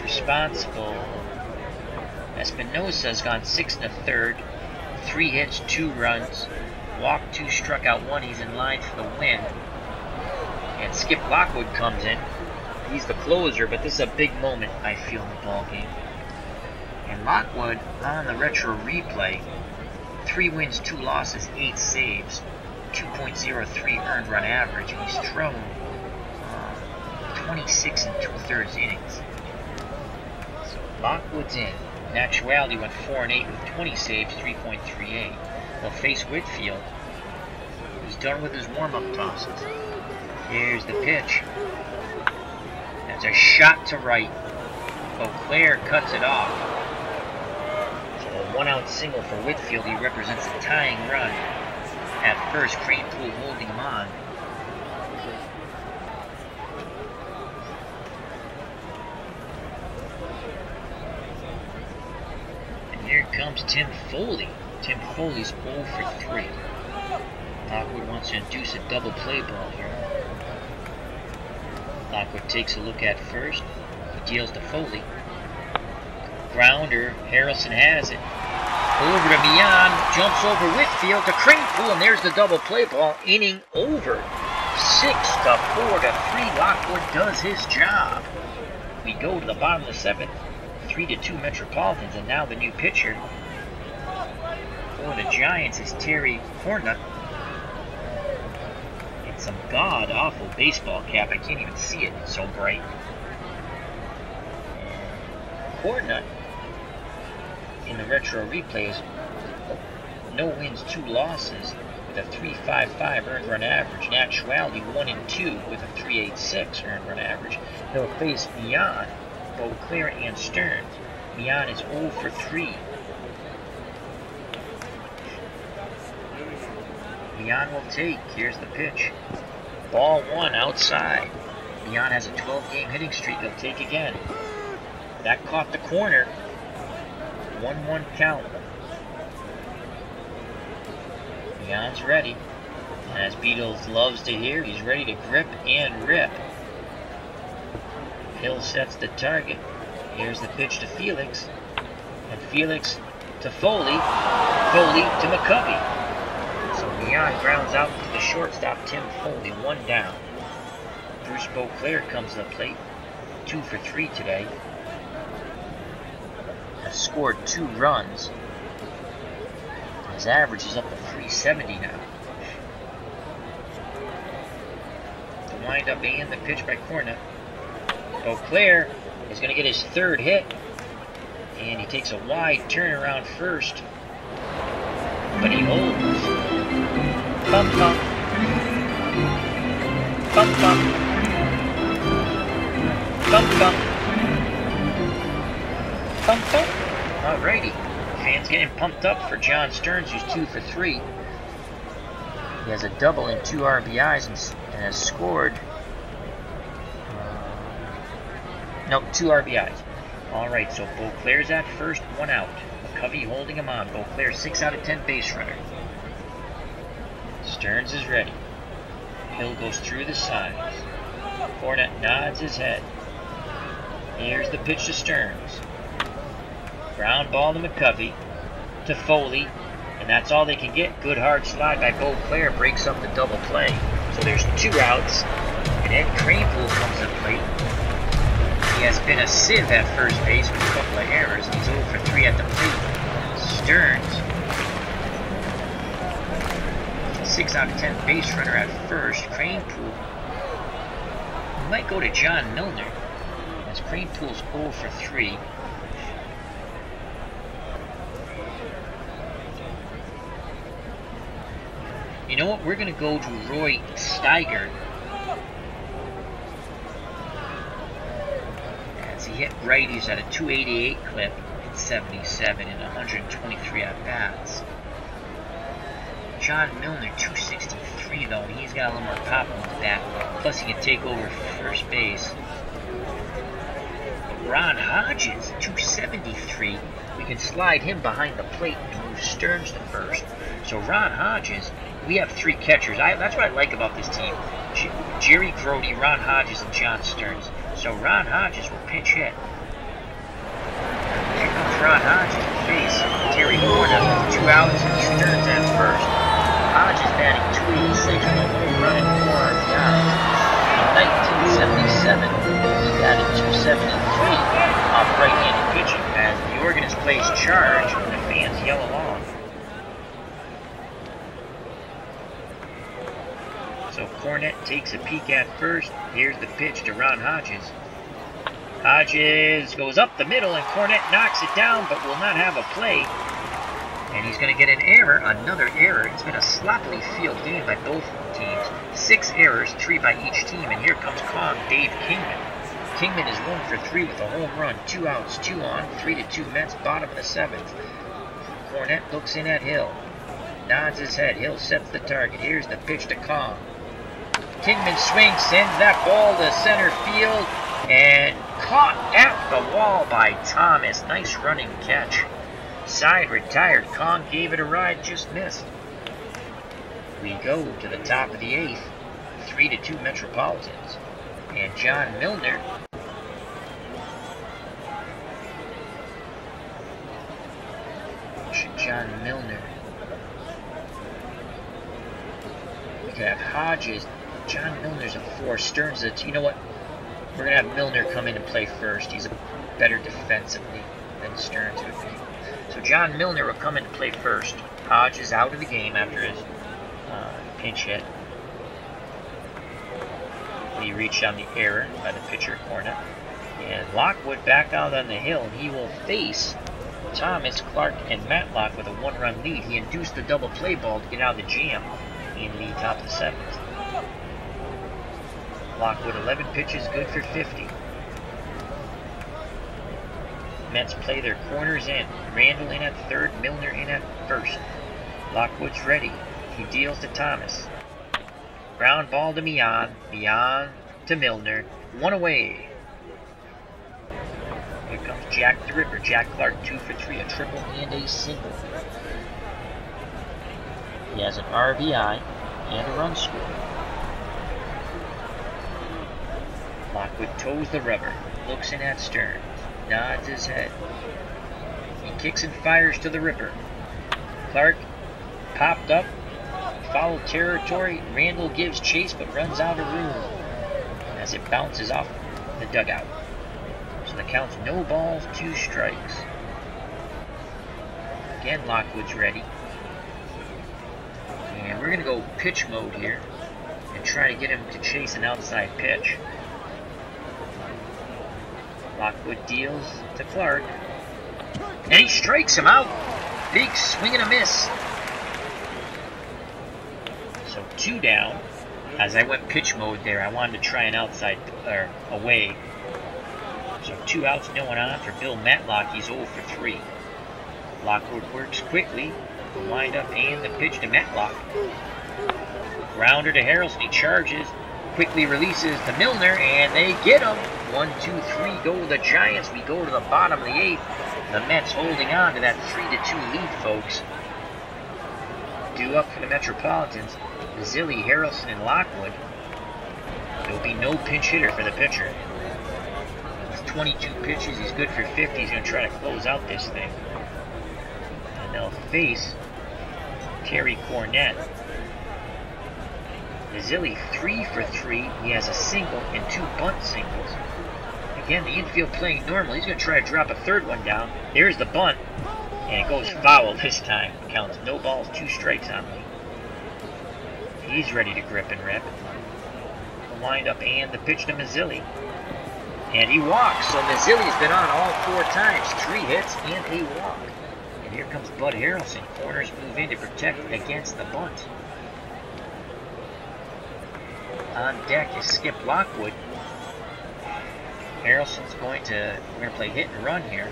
Responsible. Espinosa's gone 6 1/3, 3 hits, 2 runs, walked 2, struck out 1. He's in line for the win. And Skip Lockwood comes in. He's the closer, but this is a big moment, I feel, in the ball game. And Lockwood on the retro replay, 3 wins, 2 losses, 8 saves, 2.03 earned run average, and he's thrown 26 2/3 innings. Lockwood's in. In actuality, went 4-8 with 20 saves, 3.38. They'll face Whitfield. He's done with his warm-up tosses. Here's the pitch. That's a shot to right. Beauclair cuts it off. So a 1-out single for Whitfield. He represents a tying run. At first, Kranepool holding him on. Here comes Tim Foley. Tim Foley's 0 for 3. Lockwood wants to induce a double play ball here. Lockwood takes a look at first. He deals to Foley. Grounder. Harrelson has it. Over to Mian. Jumps over Whitfield to Kranepool, and there's the double play ball. Inning over. 6-4 to 3. Lockwood does his job. We go to the bottom of the 7th. 3-2 Metropolitans, and now the new pitcher for the Giants is Terry Cornut. And some god-awful baseball cap. I can't even see it. It's so bright. Cornut in the retro replays, no wins, 2 losses with a 3.55 earned run average. In actuality, 1-2 with a 3.86 earned run average. He'll face Mian, Beauclair, and Stearns. Mian is 0 for 3. Mian will take. Here's the pitch. Ball 1 outside. Mian has a 12-game hitting streak. He'll take again. That caught the corner. 1-1 count. Mian's ready. And as Beatles loves to hear, he's ready to grip and rip. Hill sets the target. Here's the pitch to Felix. And Felix to Foley. Foley to McCovey. So Mian grounds out to the shortstop, Tim Foley, 1 down. Bruce Beauclair comes to the plate. 2 for 3 today. Has scored 2 runs. His average is up to 370 now. The windup and the pitch by Cornut. Beauclair is going to get his 3rd hit. And he takes a wide turn around first. But he holds. Bump, bump. Bump, bump. Bump, bump. Bump, bump. Alrighty. Fans getting pumped up for John Stearns, who's 2 for 3. He has a double and 2 RBIs and has scored 2 RBIs. Alright, so Beauclair's at first, 1 out. McCovey holding him on. Beauclair 6 out of 10 base runner. Stearns is ready. Hill goes through the sides. Cornut nods his head. Here's the pitch to Stearns. Ground ball to McCovey. To Foley. And that's all they can get. Good hard slide by Beauclair breaks up the double play. So there's 2 outs. And Ed Kranepool comes to plate. He has been a sieve at first base with a couple of errors. He's 0 for 3 at the plate. Stearns, 6 out of 10 base runner at first. Kranepool might go to John Milner, as Kranepool's 0 for 3. You know what? We're going to go to Roy Steiger. As he hit righties at a 288 clip in 77 and 123 at-bats. John Milner, 263 though, and he's got a little more pop on his bat. Plus he can take over first base. Ron Hodges, 273. We can slide him behind the plate and move Stearns to first. So Ron Hodges, we have 3 catchers. That's what I like about this team. Jerry Grody, Ron Hodges, and John Stearns. So Ron Hodges will pinch hit. Here comes Ron Hodges to face Terry Cornut with 2 outs and Stearns at first. Hodges batting 286 with a home run and 4 RBIs. In 1977, he batted 273 off right-handed pitching as the organist plays charge and the fans yell along. So Cornut takes a peek at first. Here's the pitch to Ron Hodges. Hodges goes up the middle and Cornut knocks it down but will not have a play. And he's going to get an error, another error. It's been a sloppily field game by both teams. 6 errors, 3 by each team. And here comes Kong Dave Kingman. Kingman is 1 for 3 with a home run, 2 outs, 2 on, 3-2 Mets, bottom of the 7th. Cornut looks in at Hill. Nods his head. Hill sets the target. Here's the pitch to Kong. Kingman swings, sends that ball to center field, and caught at the wall by Thomas. Nice running catch. Side retired. Kong gave it a ride, just missed. We go to the top of the 8th. 3-2 Metropolitans. And John Milner John Milner. We could have Hodges. John Milner's a 4. Stearns a 2. You know what? We're going to have Milner come in and play first. He's better defensively than Stearns would be. So John Milner will come in and play first. Hodges out of the game after his pinch hit. He reached on the error by the pitcher, Cornett. And Lockwood back out on the hill, and he will face Thomas, Clark, and Matlock with a 1-run lead. He induced the double play ball to get out of the jam in the top of the 7th. Lockwood, 11 pitches, good for 50. Mets play their corners in. Randall in at 3rd, Milner in at 1st. Lockwood's ready. He deals to Thomas. Ground ball to Mian. Mian to Milner. 1 away. Here comes Jack the Ripper. Jack Clark, 2 for 3, a triple and a single. He has an RBI and a run scored. Lockwood toes the rubber, looks in at Stearns, nods his head. He kicks and fires to the Ripper. Clark popped up, fouled territory. Randall gives chase but runs out of room as it bounces off the dugout. So the count's no balls, 2 strikes. Again, Lockwood's ready. And we're going to go pitch mode here and try to get him to chase an outside pitch. Lockwood deals to Clark. And he strikes him out. Big swing and a miss. So 2 down. As I went pitch mode there, I wanted to try an outside or away. So 2 outs, no one on for Bill Matlock. He's 0 for 3. Lockwood works quickly. The windup and the pitch to Matlock. Grounder to Harrelson. He charges. Quickly releases to Milner, and they get him. 1, 2, 3 go the Giants. We go to the bottom of the 8th. The Mets holding on to that 3-2 lead, folks. Due up for the Metropolitans, Mazzilli, Harrelson, and Lockwood. There'll be no pinch hitter for the pitcher. He's 22 pitches. He's good for 50. He's going to try to close out this thing. And they'll face Terry Cornett. Mazzilli 3 for 3. He has a single and 2 bunt singles. Again, the infield playing normal. He's going to try to drop a 3rd one down. There's the bunt. And it goes foul this time. Counts no balls, 2 strikes on me. He's ready to grip and rip. The windup and the pitch to Mazzilli. And he walks. So Mazzilli's been on all 4 times. 3 hits and a walk. And here comes Bud Harrelson. Corners move in to protect against the bunt. On deck is Skip Lockwood. Harrelson's we're going to play hit and run here.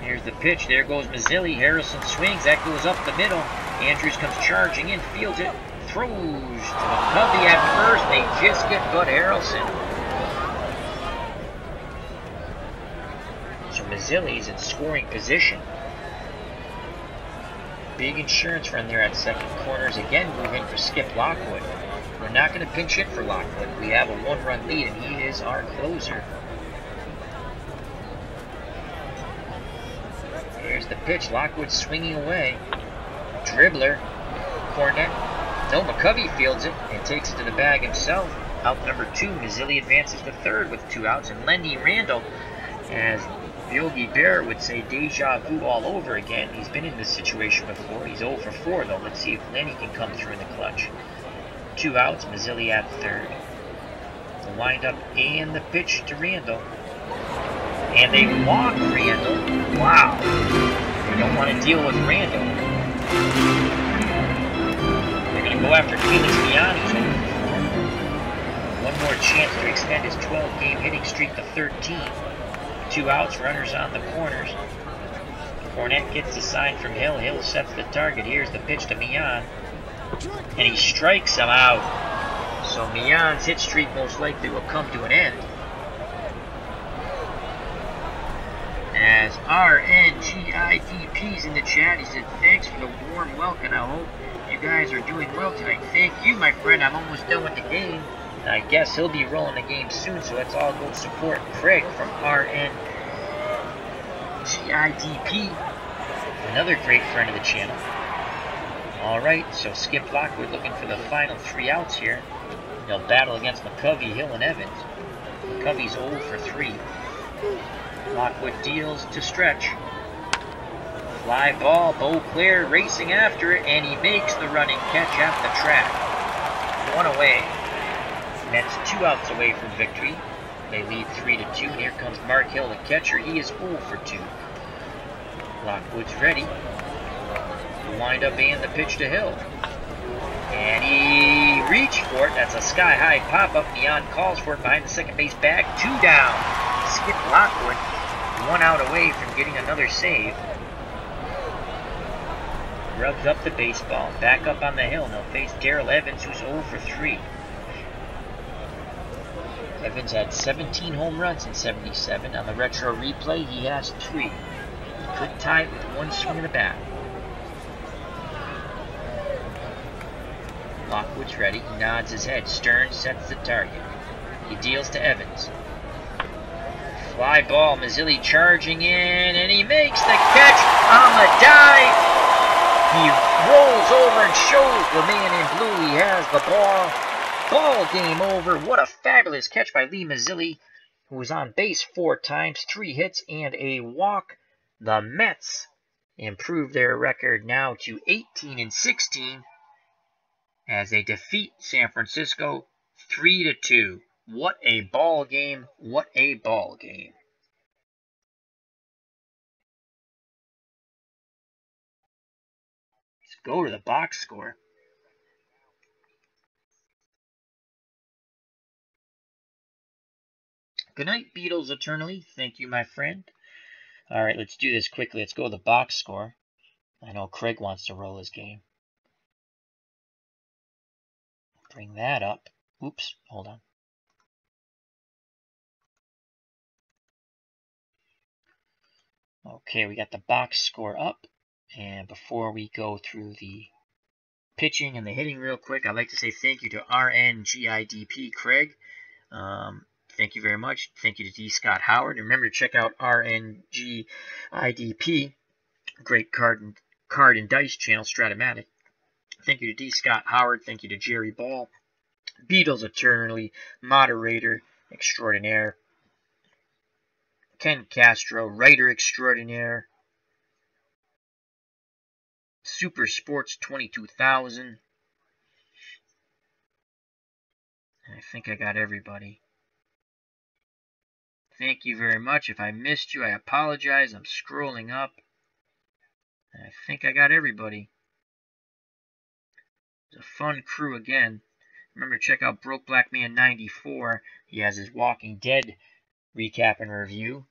Here's the pitch. There goes Mazzilli. Harrelson swings. That goes up the middle. Andrews comes charging in, fields it, throws to McCovey at first. They just get Bud Harrelson. So Mazzilli's in scoring position. Big insurance run there at second. Corners again move in for Skip Lockwood. We're not going to pinch hit for Lockwood. We have a 1-run lead, and he is our closer. Here's the pitch. Lockwood swinging away. Dribbler. Cornett. No, McCovey fields it and takes it to the bag himself. Out number 2. Mazzilli advances to 3rd with 2 outs. And Lenny Randall, as Yogi Berra would say, deja vu all over again. He's been in this situation before. He's 0 for 4, though. Let's see if Lenny can come through in the clutch. 2 outs. Mazzilli at 3rd. The windup and the pitch to Randall. And they walk Randall. Wow. They don't want to deal with Randall. They're going to go after Felix Miani's 0 for 4. One more chance to extend his 12-game hitting streak to 13. 2 outs, runners on the corners. Cornett gets the sign from Hill. Hill sets the target. Here's the pitch to Mian. And he strikes him out. So Mian's hit streak most likely will come to an end. As RNGIDP's in the chat, he said, thanks for the warm welcome. I hope you guys are doing well tonight. Thank you, my friend. I'm almost done with the game. I guess he'll be rolling the game soon, so let's all go support Craig from RNGIDP, another great friend of the channel. Alright, so Skip Lockwood looking for the final 3 outs here. They'll battle against McCovey, Hill, and Evans. McCovey's 0 for 3. Lockwood deals to Stretch. Fly ball, Beauclair racing after it, and he makes the running catch at the track. 1 away. Mets 2 outs away from victory. They lead 3-2, and here comes Mark Hill, the catcher. He is 0 for 2. Lockwood's ready. The wind-up and the pitch to Hill. And he reached for it. That's a sky-high pop-up. Neon calls for it behind the second base bag. 2 down. Skip Lockwood 1 out away from getting another save. Rubs up the baseball. Back up on the hill. And they'll face Darrell Evans, who's 0 for 3. Evans had 17 home runs in '77. On the retro replay, he has 3. He could tie it with 1 swing of the bat. Lockwood's ready. He nods his head. Stearns sets the target. He deals to Evans. Fly ball. Mazzilli charging in, and he makes the catch on the dive. He rolls over and shows the man in blue he has the ball. Ball game over. What a fabulous catch by Lee Mazzilli, who was on base 4 times, 3 hits, and a walk. The Mets improve their record now to 18-16 as they defeat San Francisco 3-2. What a ball game. What a ball game. Let's go to the box score. Good night, Beatles eternally. Thank you, my friend. All right, let's do this quickly. Let's go to the box score. I know Craig wants to roll his game. Bring that up. Oops, hold on. Okay, we got the box score up. And before we go through the pitching and the hitting real quick, I'd like to say thank you to RNGIDP Craig. Thank you very much. Thank you to D. Scott Howard. And remember to check out RNGIDP, great card and dice channel, Stratomatic. Thank you to D. Scott Howard. Thank you to Jerry Ball, Beatles eternally, moderator extraordinaire, Ken Castro, writer extraordinaire, Super Sports 22,000. I think I got everybody. Thank you very much. If I missed you, I apologize. I'm scrolling up. I think I got everybody. It's a fun crew again. Remember, check out Broke Black Man 94. He has his Walking Dead recap and review.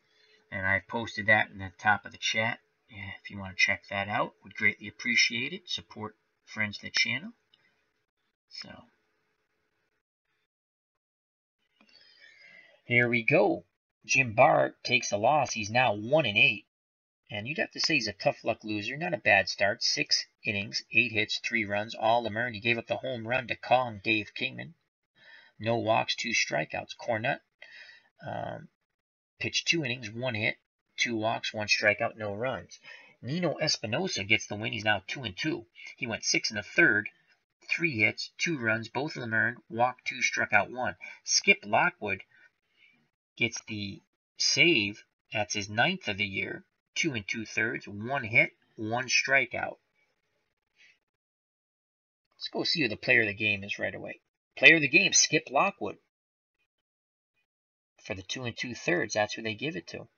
And I've posted that in the top of the chat. If you want to check that out, would greatly appreciate it. Support friends of the channel. So, here we go. Jim Bart takes a loss. He's now 1-8. And you'd have to say he's a tough luck loser. Not a bad start. 6 innings, 8 hits, 3 runs, all earned. He gave up the home run to Kong Dave Kingman. No walks, 2 strikeouts. Cornette pitched 2 innings, 1 hit, 2 walks, 1 strikeout, no runs. Nino Espinosa gets the win. He's now 2-2. He went 6 1/3, 3 hits, 2 runs, both of them earned, walked 2, struck out 1. Skip Lockwood gets the save. That's his 9th of the year. 2 2/3, 1 hit, 1 strikeout. Let's go see who the player of the game is right away. Player of the game, Skip Lockwood. For the 2 2/3, that's who they give it to.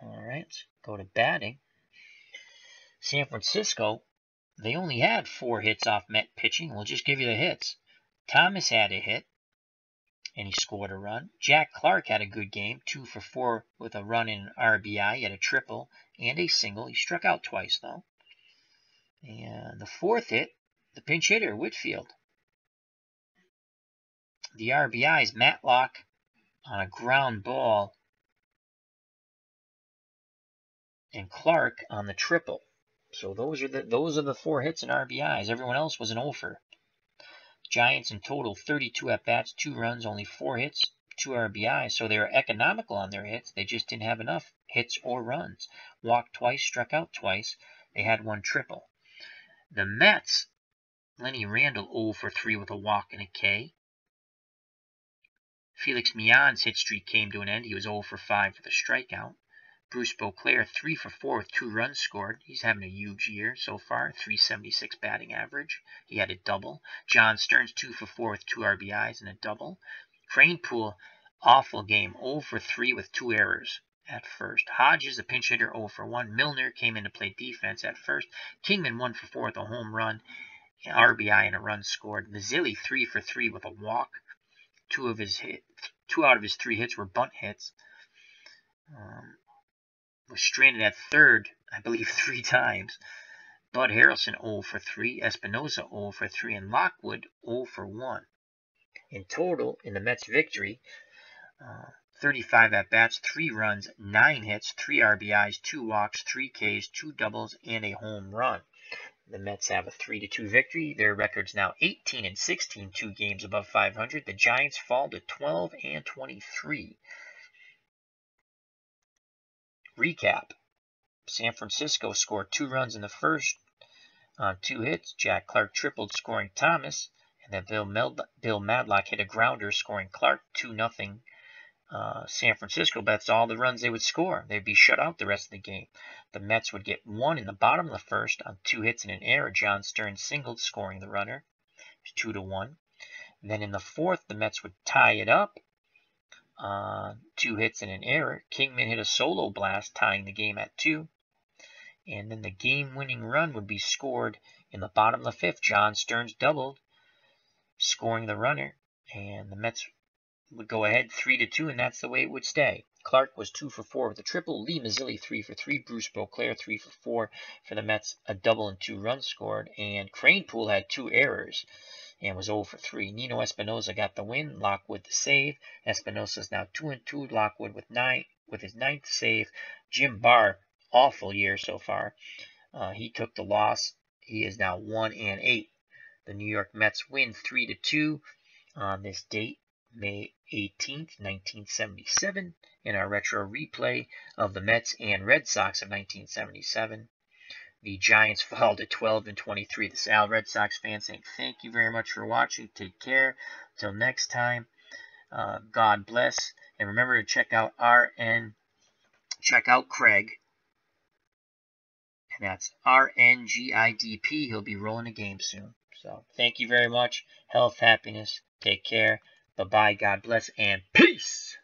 All right, let's go to batting. San Francisco, they only had 4 hits off Met pitching. We'll just give you the hits. Thomas had a hit, and he scored a run. Jack Clark had a good game, 2 for 4 with a run and an RBI. He had a triple and a single. He struck out twice, though. And the 4th hit, the pinch hitter, Whitfield. The RBI is Matlock on a ground ball, and Clark on the triple. So those are the 4 hits and RBIs. Everyone else was an offer. Giants in total 32 at-bats, 2 runs, only 4 hits, 2 RBIs, so they were economical on their hits. They just didn't have enough hits or runs. Walked twice, struck out twice. They had 1 triple. The Mets, Lenny Randle 0 for 3 with a walk and a K. Felix Mignon's hit streak came to an end. He was 0 for 5 with a strikeout. Bruce Beauclair 3 for 4 with 2 runs scored. He's having a huge year so far, 376 batting average. He had a double. John Stearns 2 for 4 with 2 RBIs and a double. Kranepool, awful game, 0 for 3 with 2 errors at first. Hodges, a pinch hitter, 0 for 1. Milner came in to play defense at first. Kingman 1 for 4 with a home run, an RBI, and a run scored. Mazzilli 3 for 3 with a walk. 2 out of his 3 hits were bunt hits. Was stranded at third, I believe, 3 times. Bud Harrelson 0 for 3, Espinosa 0 for 3, and Lockwood 0 for 1. In total, in the Mets' victory, 35 at-bats, 3 runs, 9 hits, 3 RBIs, 2 walks, 3 Ks, 2 doubles, and a home run. The Mets have a 3-2 victory. Their record's now 18-16, 2 games above 500. The Giants fall to 12-23. Recap. San Francisco scored 2 runs in the first on 2 hits. Jack Clark tripled, scoring Thomas. And then Bill Madlock hit a grounder, scoring Clark 2-0. San Francisco bets all the runs they would score. They'd be shut out the rest of the game. The Mets would get 1 in the bottom of the first on 2 hits and an error. John Stearns singled, scoring the runner. 2-1. Then in the fourth, the Mets would tie it up. 2 hits and an error. Kingman hit a solo blast, tying the game at 2. And then the game-winning run would be scored in the bottom of the fifth. John Stearns doubled, scoring the runner. And the Mets would go ahead 3-2, and that's the way it would stay. Clark was 2 for 4 with a triple. Lee Mazzilli 3 for 3. Bruce Beauclair 3 for 4 for the Mets, a double and 2 runs scored. And Kranepool had 2 errors and was 0 for 3. Nino Espinosa got the win. Lockwood the save. Espinosa's now 2-2. Lockwood with his 9th save. Jim Barr, awful year so far. He took the loss. He is now 1-8. The New York Mets win 3-2 on this date, May 18th, 1977, in our retro replay of the Mets and Red Sox of 1977. The Giants fall to 12-23. This is Al, Red Sox fan, saying thank you very much for watching. Take care. Till next time, God bless. And remember to check out check out Craig. And that's RNGIDP. He'll be rolling a game soon. So thank you very much. Health, happiness. Take care. Bye-bye. God bless. And peace.